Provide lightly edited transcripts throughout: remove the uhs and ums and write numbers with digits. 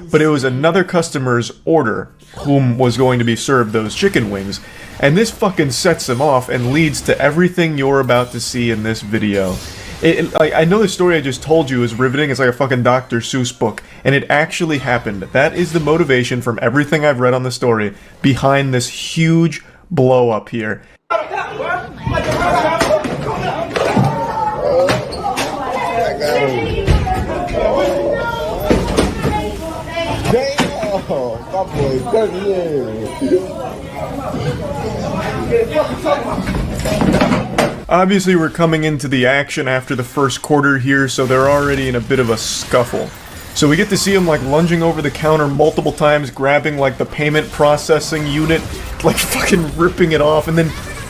but it was another customer's order whom was going to be served those chicken wings. And this fucking sets him off and leads to everything you're about to see in this video. I know the story I just told you is riveting. It's like a fucking Dr. Seuss book, and it actually happened. That is the motivation from everything I've read on the story behind this huge blow up here. Obviously, we're coming into the action after the first quarter here, so they're already in a bit of a scuffle. So we get to see him like lunging over the counter multiple times, grabbing like the payment processing unit, like fucking ripping it off, and then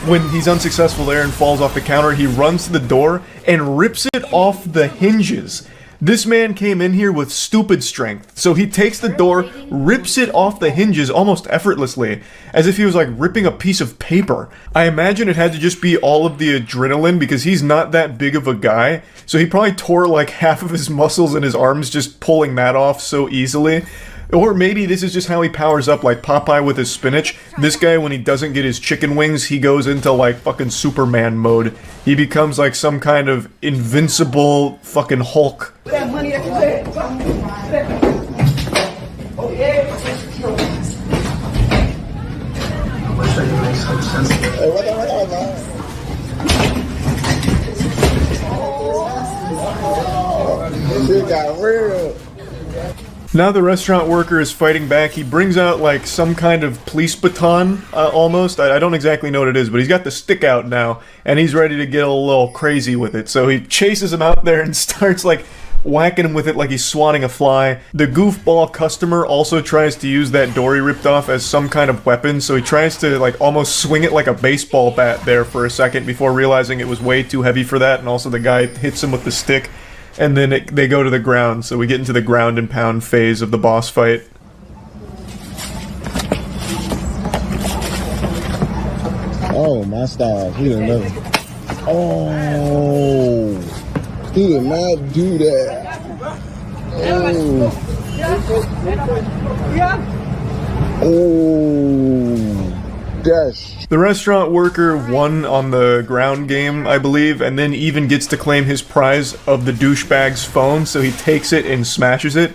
when he's unsuccessful there and falls off the counter, he runs to the door and rips it off the hinges. This man came in here with stupid strength, so he takes the door, rips it off the hinges almost effortlessly, as if he was like ripping a piece of paper. I imagine it had to just be all of the adrenaline, because he's not that big of a guy, so he probably tore like half of his muscles in his arms just pulling that off so easily. Or maybe this is just how he powers up, like Popeye with his spinach. This guy, when he doesn't get his chicken wings, he goes into like fucking Superman mode. He becomes like some kind of invincible fucking Hulk. Now the restaurant worker is fighting back. He brings out like some kind of police baton, almost. I don't exactly know what it is, but he's got the stick out now, and he's ready to get a little crazy with it. So he chases him out there and starts like whacking him with it like he's swatting a fly. The goofball customer also tries to use that door he ripped off as some kind of weapon, so he tries to like almost swing it like a baseball bat there for a second before realizing it was way too heavy for that, and also the guy hits him with the stick. And then they go to the ground, so we get into the ground and pound phase of the boss fight. Oh, my style. He didn't know. Oh, he did not do that. Oh, dash. The restaurant worker won on the ground game, I believe, and then even gets to claim his prize of the douchebag's phone, so he takes it and smashes it.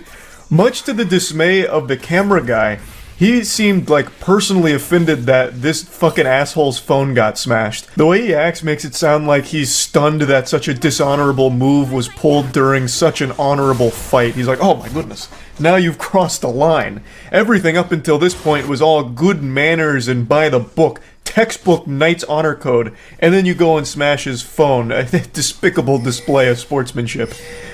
Much to the dismay of the camera guy, he seemed like personally offended that this fucking asshole's phone got smashed. The way he acts makes it sound like he's stunned that such a dishonorable move was pulled during such an honorable fight. He's like, oh my goodness, now you've crossed the line. Everything up until this point was all good manners and by the book. Textbook Knight's Honor Code, and then you go and smash his phone. A despicable display of sportsmanship.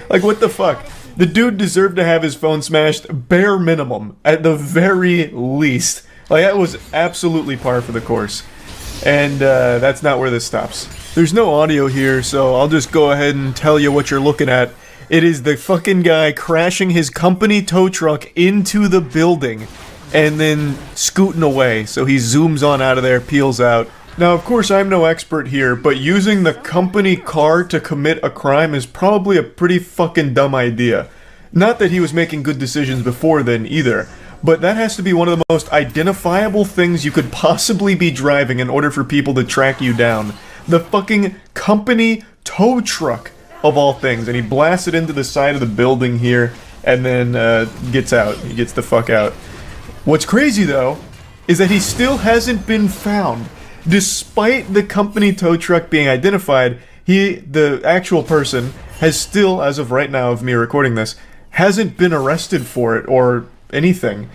Like, what the fuck? The dude deserved to have his phone smashed, bare minimum, at the very least. Like, that was absolutely par for the course. And that's not where this stops. There's no audio here, so I'll just go ahead and tell you what you're looking at. It is the fucking guy crashing his company tow truck into the building and then scooting away. So he zooms on out of there, peels out. Now, of course, I'm no expert here, but using the company car to commit a crime is probably a pretty fucking dumb idea. Not that he was making good decisions before then, either. But that has to be one of the most identifiable things you could possibly be driving in order for people to track you down. The fucking company tow truck, of all things. And he blasts it into the side of the building here, and then gets out. He gets the fuck out. What's crazy, though, is that he still hasn't been found. Despite the company tow truck being identified, the actual person, has still, as of right now of me recording this, hasn't been arrested for it or anything.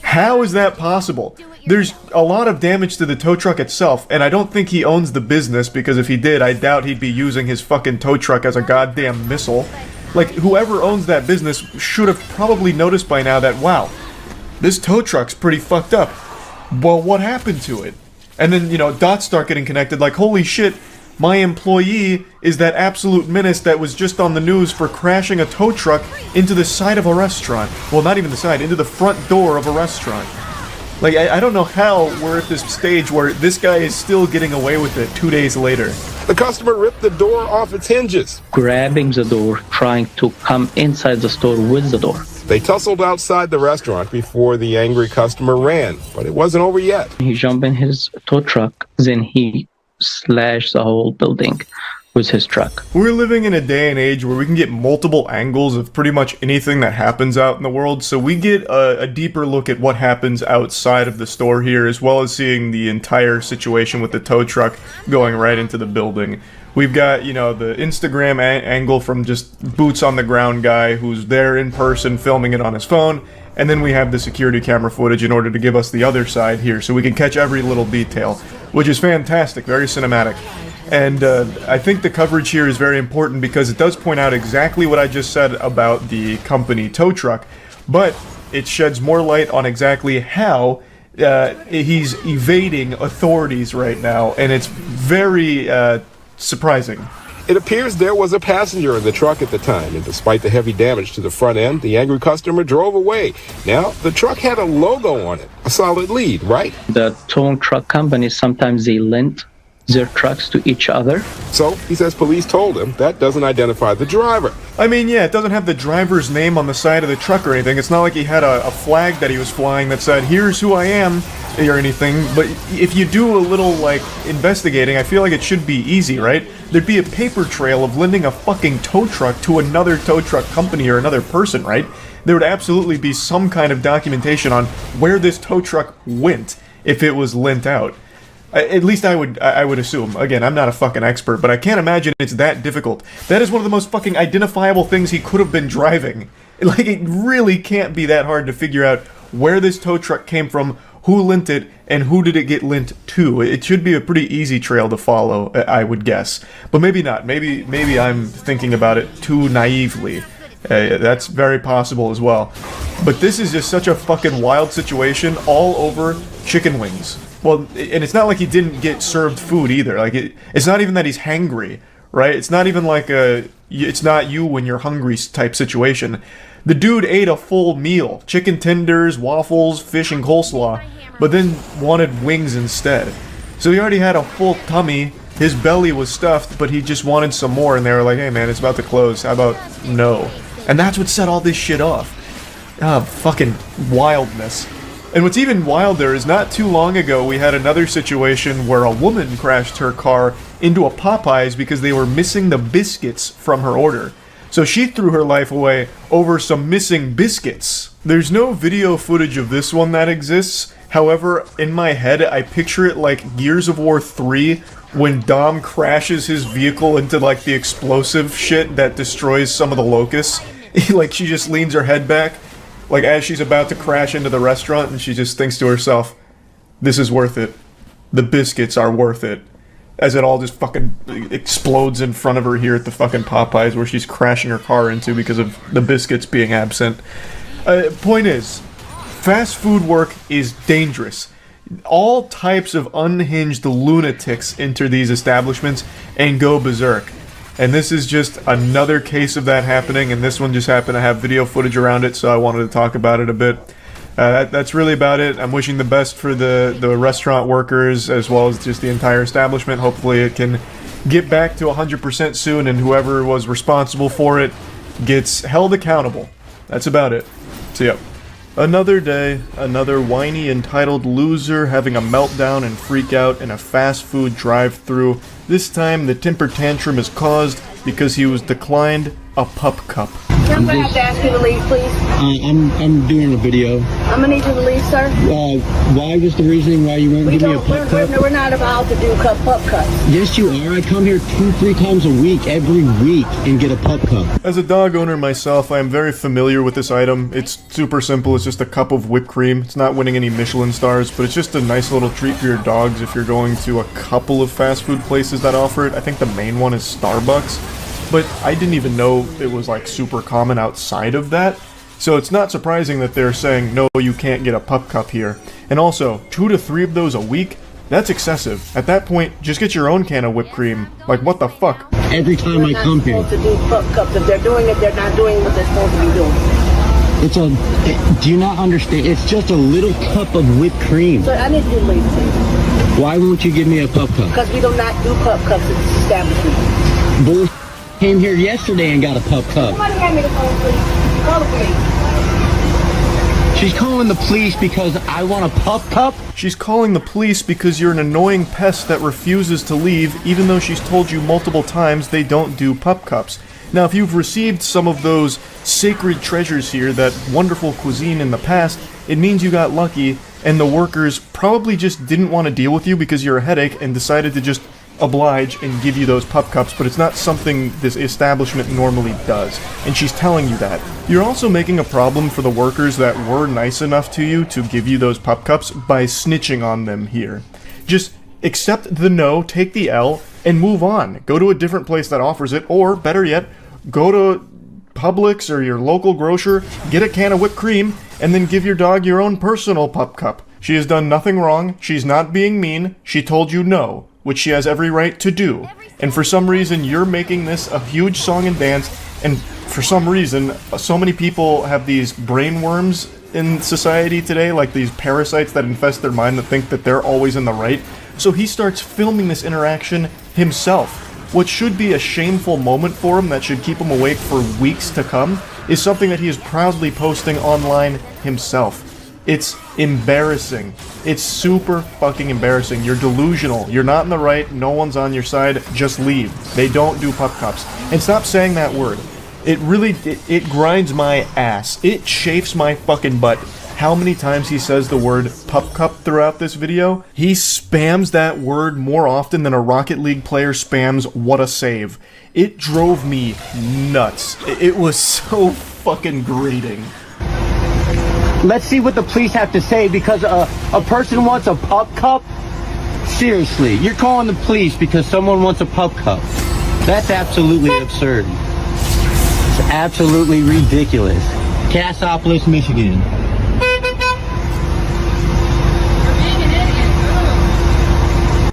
How is that possible? There's a lot of damage to the tow truck itself, and I don't think he owns the business, because if he did, I doubt he'd be using his fucking tow truck as a goddamn missile. Like, whoever owns that business should have probably noticed by now that, wow, this tow truck's pretty fucked up. Well, what happened to it? And then, dots start getting connected, like, holy shit, my employee is that absolute menace that was just on the news for crashing a tow truck into the side of a restaurant. Well, not even the side, into the front door of a restaurant. Like, I don't know how we're at this stage where this guy is still getting away with it 2 days later. The customer ripped the door off its hinges. Grabbing the door, trying to come inside the store with the door. They tussled outside the restaurant before the angry customer ran, but it wasn't over yet. He jumped in his tow truck, then he slashed the whole building with his truck. We're living in a day and age where we can get multiple angles of pretty much anything that happens out in the world, so we get a deeper look at what happens outside of the store here, as well as seeing the entire situation with the tow truck going right into the building. We've got, you know, the Instagram angle from just boots on the ground guy who's there in person filming it on his phone, and then we have the security camera footage in order to give us the other side here so we can catch every little detail, which is fantastic, very cinematic. And I think the coverage here is very important because it does point out exactly what I just said about the company tow truck, but it sheds more light on exactly how he's evading authorities right now, and it's very surprising. It appears there was a passenger in the truck at the time, and despite the heavy damage to the front end, the angry customer drove away. Now, the truck had a logo on it, a solid lead, right? The towing truck companies, sometimes they lend their trucks to each other. So, he says police told him that doesn't identify the driver. I mean, yeah, it doesn't have the driver's name on the side of the truck or anything. It's not like he had a flag that he was flying that said, "Here's who I am," or anything. But if you do a little, like, investigating, I feel like it should be easy, right? There'd be a paper trail of lending a fucking tow truck to another tow truck company or another person, right? There would absolutely be some kind of documentation on where this tow truck went if it was lent out. At least I would assume. Again, I'm not a fucking expert, but I can't imagine it's that difficult. That is one of the most fucking identifiable things he could have been driving. Like, it really can't be that hard to figure out where this tow truck came from, who lent it, and who did it get lent to. It should be a pretty easy trail to follow, I would guess. But maybe not. Maybe I'm thinking about it too naively. That's very possible as well. But this is just such a fucking wild situation all over chicken wings. Well, and it's not like he didn't get served food either. Like, it's not even that he's hangry, right? It's not even like it's not you when you're hungry type situation. The dude ate a full meal. Chicken tenders, waffles, fish, and coleslaw, but then wanted wings instead. So he already had a full tummy, his belly was stuffed, but he just wanted some more, and they were like, "Hey man, it's about to close, how about no?" And that's what set all this shit off. Fucking wildness. And what's even wilder is not too long ago we had another situation where a woman crashed her car into a Popeyes because they were missing the biscuits from her order. So she threw her life away over some missing biscuits. There's no video footage of this one that exists. However, in my head, I picture it like Gears of War 3 when Dom crashes his vehicle into like the explosive shit that destroys some of the locusts. Like, she just leans her head back, like as she's about to crash into the restaurant, and she just thinks to herself, "This is worth it. The biscuits are worth it." As it all just fucking explodes in front of her here at the fucking Popeyes where she's crashing her car into because of the biscuits being absent. Point is, fast food work is dangerous. All types of unhinged lunatics enter these establishments and go berserk. And this is just another case of that happening, and this one just happened to have video footage around it, so I wanted to talk about it a bit. That's really about it. I'm wishing the best for the restaurant workers as well as just the entire establishment. Hopefully it can get back to 100% soon, and whoever was responsible for it gets held accountable. That's about it. See ya. Another day, another whiny, entitled loser having a meltdown and freak out in a fast food drive-thru. This time, the temper tantrum is caused because he was declined a pup cup. I'm gonna have to ask you to leave, please. I'm doing a video. I'm gonna need you to leave, sir. Why was the reasoning why you won't give me a pup cup? We're not allowed to do pup cups. Yes, you are. I come here 2-3 times a week, every week, and get a pup cup. As a dog owner myself, I am very familiar with this item. It's super simple. It's just a cup of whipped cream. It's not winning any Michelin stars, but it's just a nice little treat for your dogs if you're going to a couple of fast food places that offer it. I think the main one is Starbucks. But I didn't even know it was like super common outside of that. So it's not surprising that they're saying, no, you can't get a pup cup here. And also, 2 to 3 of those a week? That's excessive. At that point, just get your own can of whipped cream. Like, what the fuck? Every time I come here. They're not supposed to do pup cups. If they're doing it, they're not doing what they're supposed to be doing. Do you not understand? It's just a little cup of whipped cream. So I need you to leave, please. Why won't you give me a pup cup? Because we do not do pup cups at this establishment. Bull came here yesterday and got a pup cup. Somebody hand me the phone, please. Call the police. She's calling the police because I want a pup cup? She's calling the police because you're an annoying pest that refuses to leave, even though she's told you multiple times they don't do pup cups. Now, if you've received some of those sacred treasures here, that wonderful cuisine in the past, it means you got lucky, and the workers probably just didn't want to deal with you because you're a headache and decided to just oblige and give you those pup cups, but it's not something this establishment normally does, and she's telling you that. You're also making a problem for the workers that were nice enough to you to give you those pup cups by snitching on them here. Just accept the no, take the L, and move on. Go to a different place that offers it, or better yet, go to Publix or your local grocer, get a can of whipped cream, and then give your dog your own personal pup cup. She has done nothing wrong, she's not being mean, she told you no, which she has every right to do. And for some reason, you're making this a huge song and dance, and for some reason, so many people have these brain worms in society today, like these parasites that infest their mind that think that they're always in the right. So he starts filming this interaction himself. What should be a shameful moment for him that should keep him awake for weeks to come is something that he is proudly posting online himself. It's embarrassing. It's super fucking embarrassing. You're delusional. You're not in the right. No one's on your side. Just leave. They don't do pup cups. And stop saying that word. It really, it grinds my ass. It chafes my fucking butt. How many times he says the word pup cup throughout this video? He spams that word more often than a Rocket League player spams what a save. It drove me nuts. It was so fucking grating. Let's see what the police have to say because a person wants a pup cup? Seriously, you're calling the police because someone wants a pup cup. That's absolutely absurd. It's absolutely ridiculous. Cassopolis, Michigan.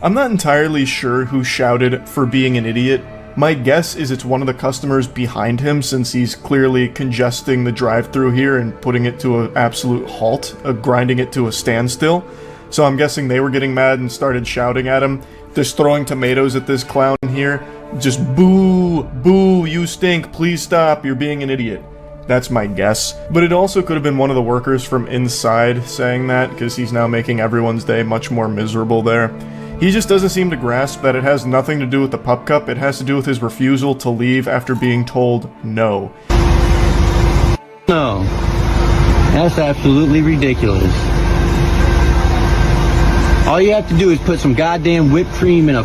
I'm not entirely sure who shouted for being an idiot. My guess is it's one of the customers behind him, since he's clearly congesting the drive-thru here and putting it to an absolute halt, grinding it to a standstill. So I'm guessing they were getting mad and started shouting at him, just throwing tomatoes at this clown here. Just boo, boo, you stink, please stop, you're being an idiot. That's my guess. But it also could have been one of the workers from inside saying that, because he's now making everyone's day much more miserable there. He just doesn't seem to grasp that it has nothing to do with the pup cup, it has to do with his refusal to leave after being told no. No. That's absolutely ridiculous. All you have to do is put some goddamn whipped cream in a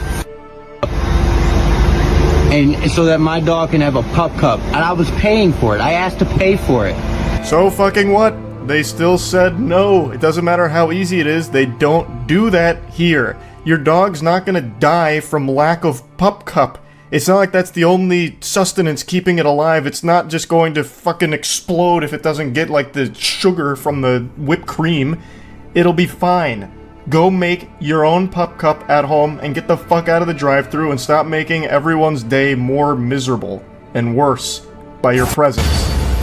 and so that my dog can have a pup cup. And I was paying for it. I asked to pay for it. So fucking what? They still said no. It doesn't matter how easy it is, they don't do that here. Your dog's not gonna die from lack of pup cup. It's not like that's the only sustenance keeping it alive. It's not just going to fucking explode if it doesn't get, like, the sugar from the whipped cream. It'll be fine. Go make your own pup cup at home and get the fuck out of the drive-thru and stop making everyone's day more miserable and worse by your presence.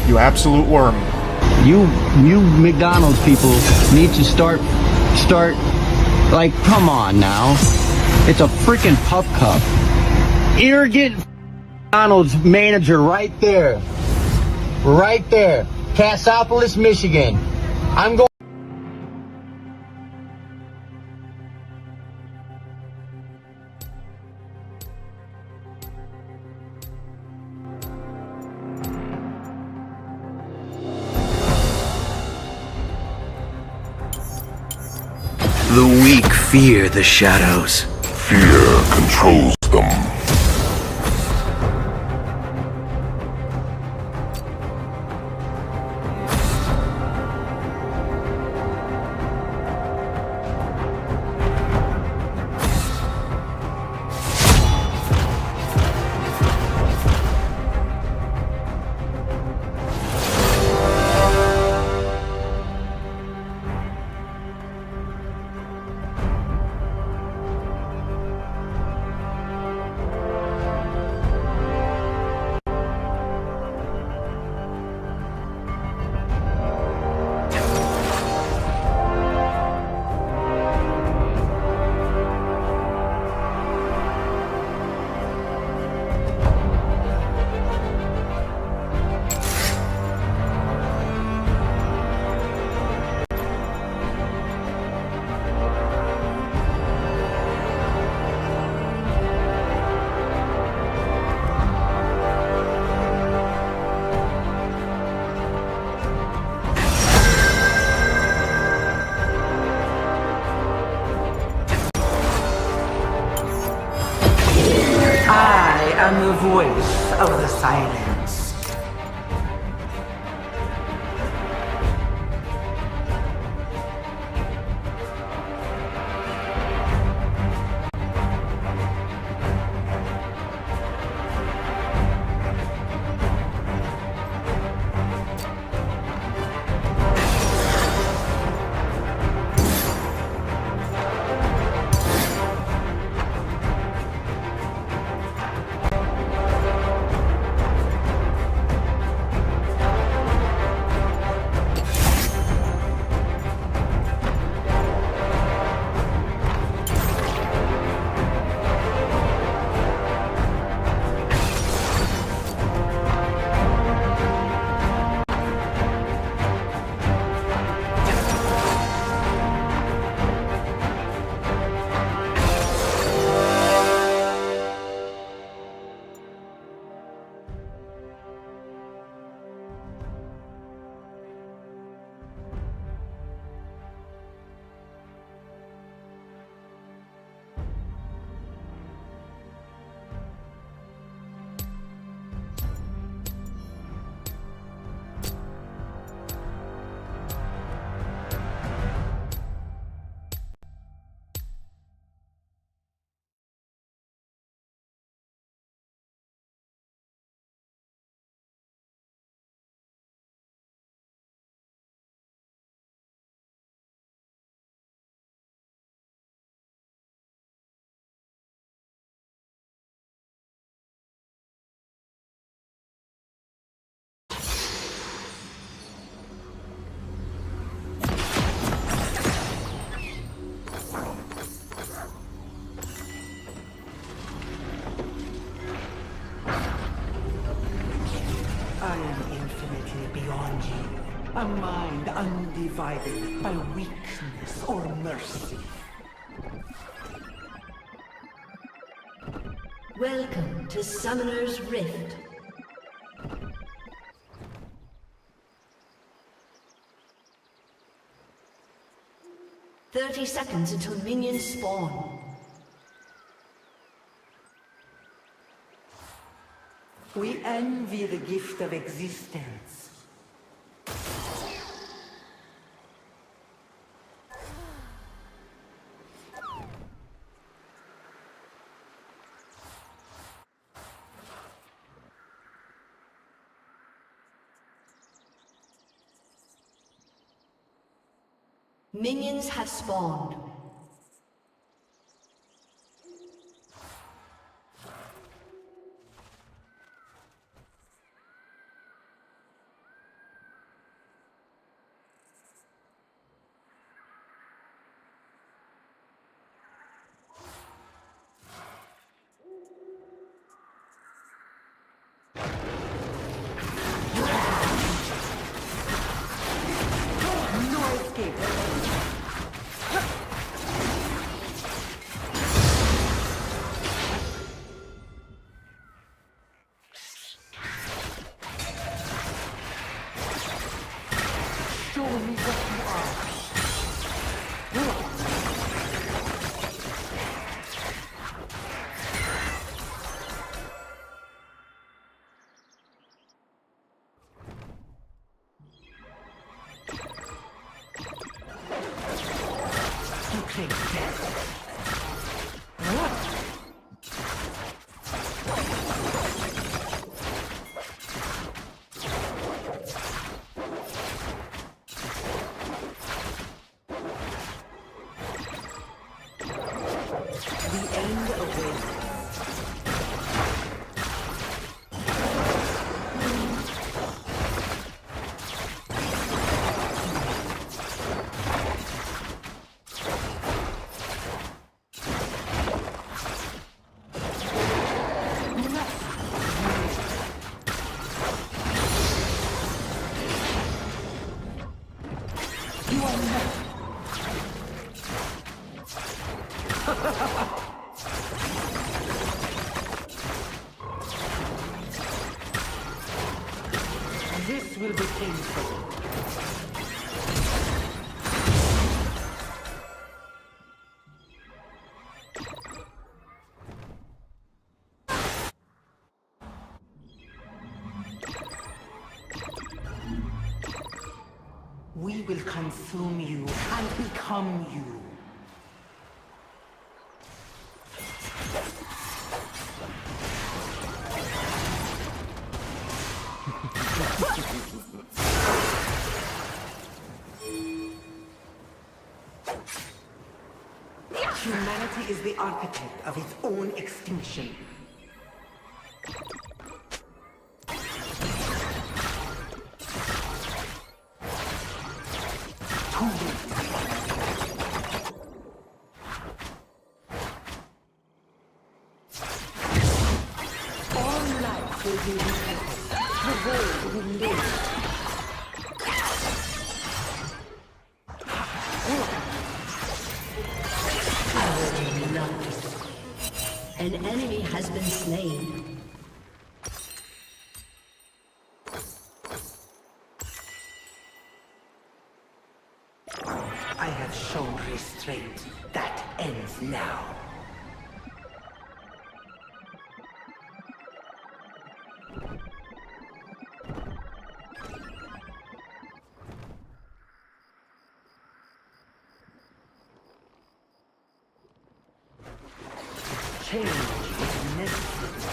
You absolute worm. You McDonald's people need to start, like, come on now. It's a freaking pup cup. Arrogant McDonald's manager right there. Right there. Cassopolis, Michigan. I'm going. The weak fear the shadows. Fear controls them. silence. I am infinitely beyond you. A mind undivided by weakness or mercy. Welcome to Summoner's Rift. "30 seconds until minions spawn. We envy the gift of existence. Minions have spawned. This will be painful. He will consume you and become you. Humanity is the architect of its own extinction. All life will be repurposed. The world will live. An enemy has been slain. I have shown restraint. That ends now. Change is necessary.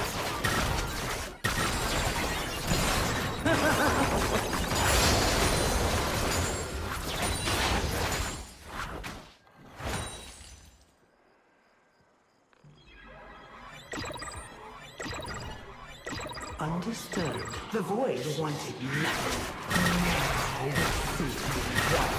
Undisturbed, the void wanted nothing. Now let's see what.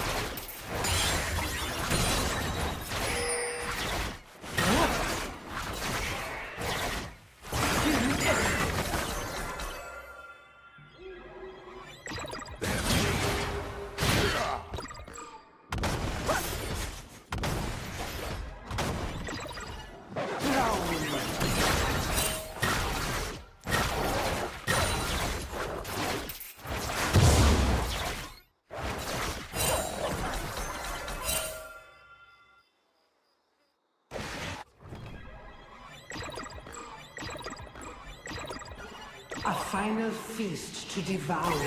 A final feast to devour the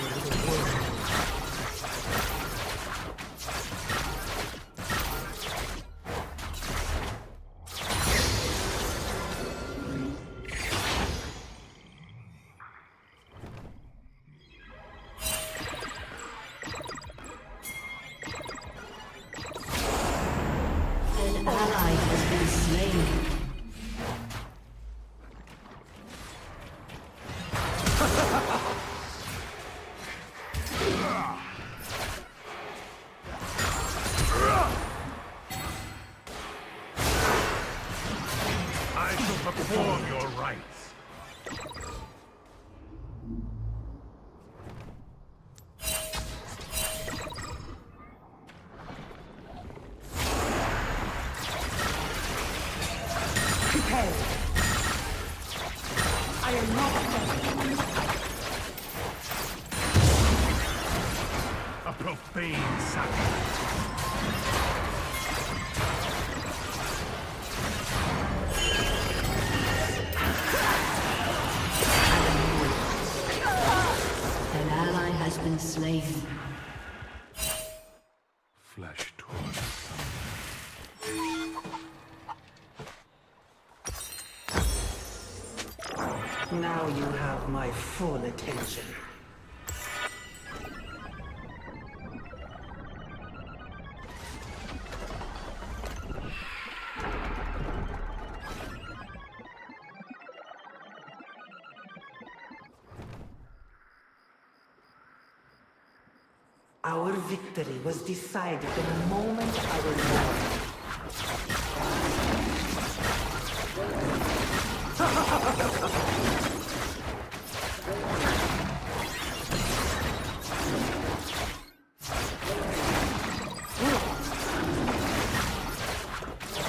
world. An ally has been slain. I shall perform your rites. Prepare. I am not dead. A profane sacrifice. An ally has been slain. Flesh torn. Now you have my full attention. Our victory was decided the moment our Lord.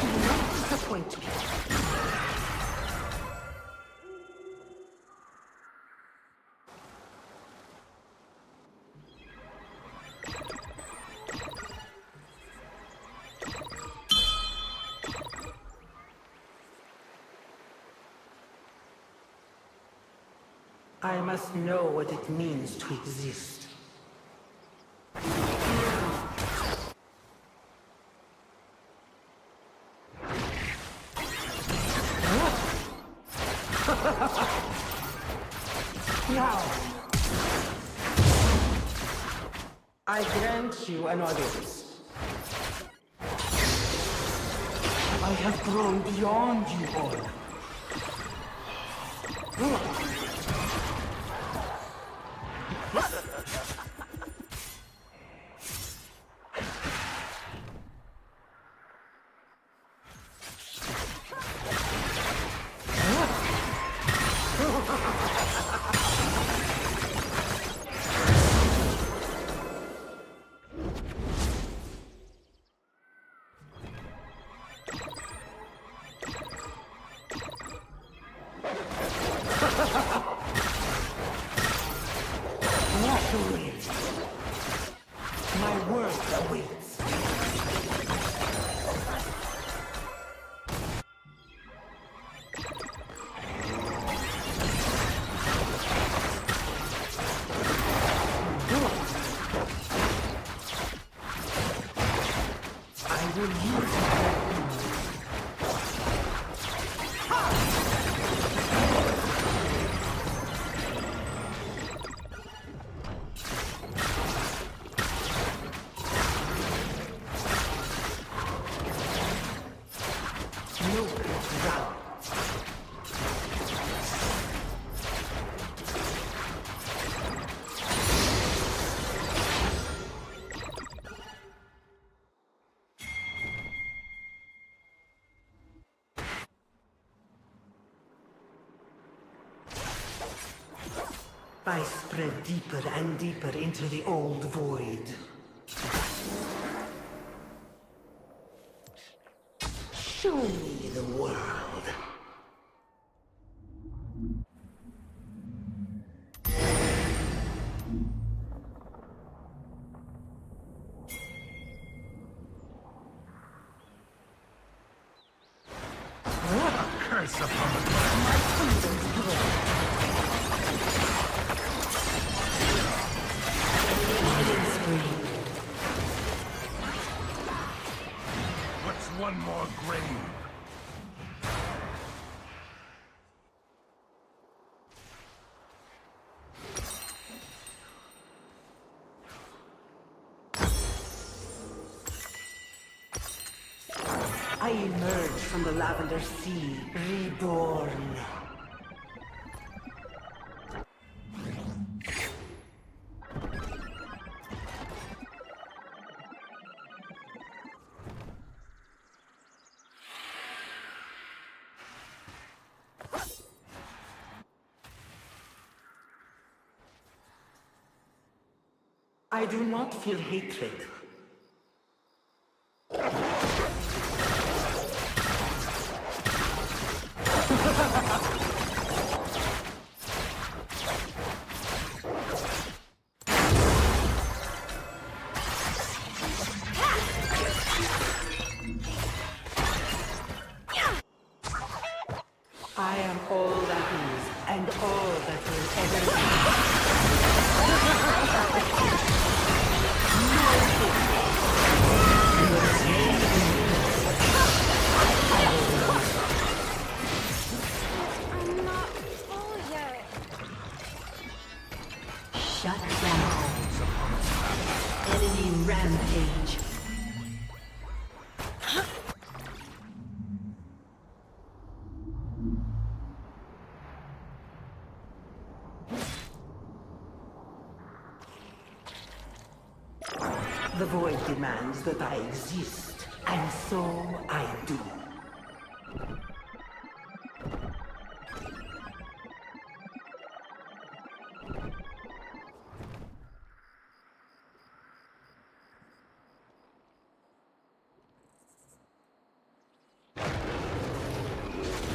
Do not disappoint me. I must know what it means to exist. I grant you an audience. I have grown beyond you all. Walk away. My word awaits. I will use it. No round. I spread deeper and deeper into the old void. Show me the world. Curse upon the ground. What's one more grave? I emerge from the Lavender Sea, reborn. I do not feel hatred. I am all that is, and all that will ever be. I'm not full yet. Shut down. Enemy rampage. The void demands that I exist, and so I do.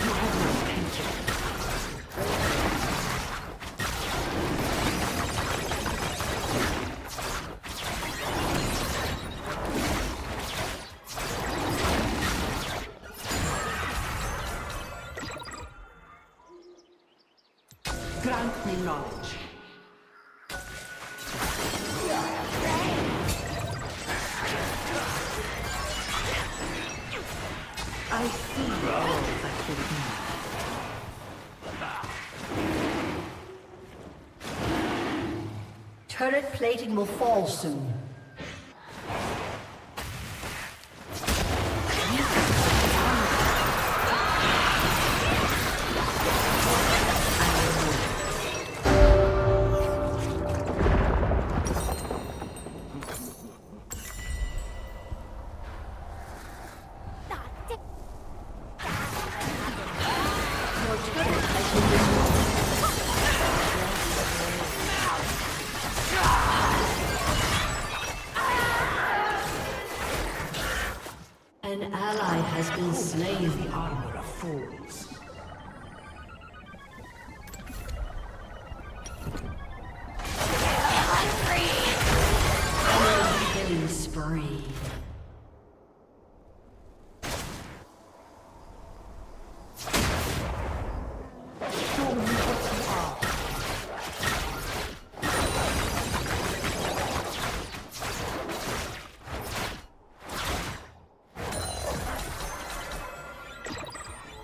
You have no patience. Grant me knowledge. I see all that will be. Turret plating will fall soon. An ally has been slain. The armor of fools. Killing spree.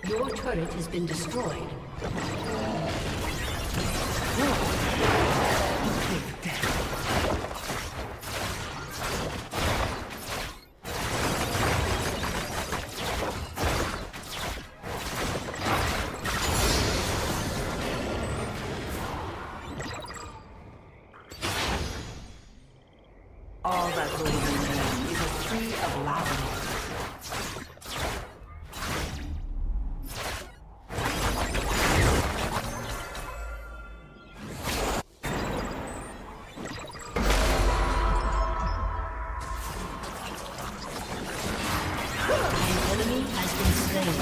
Your turret has been destroyed. All that will remain is a tree of lavender. An enemy has been slain.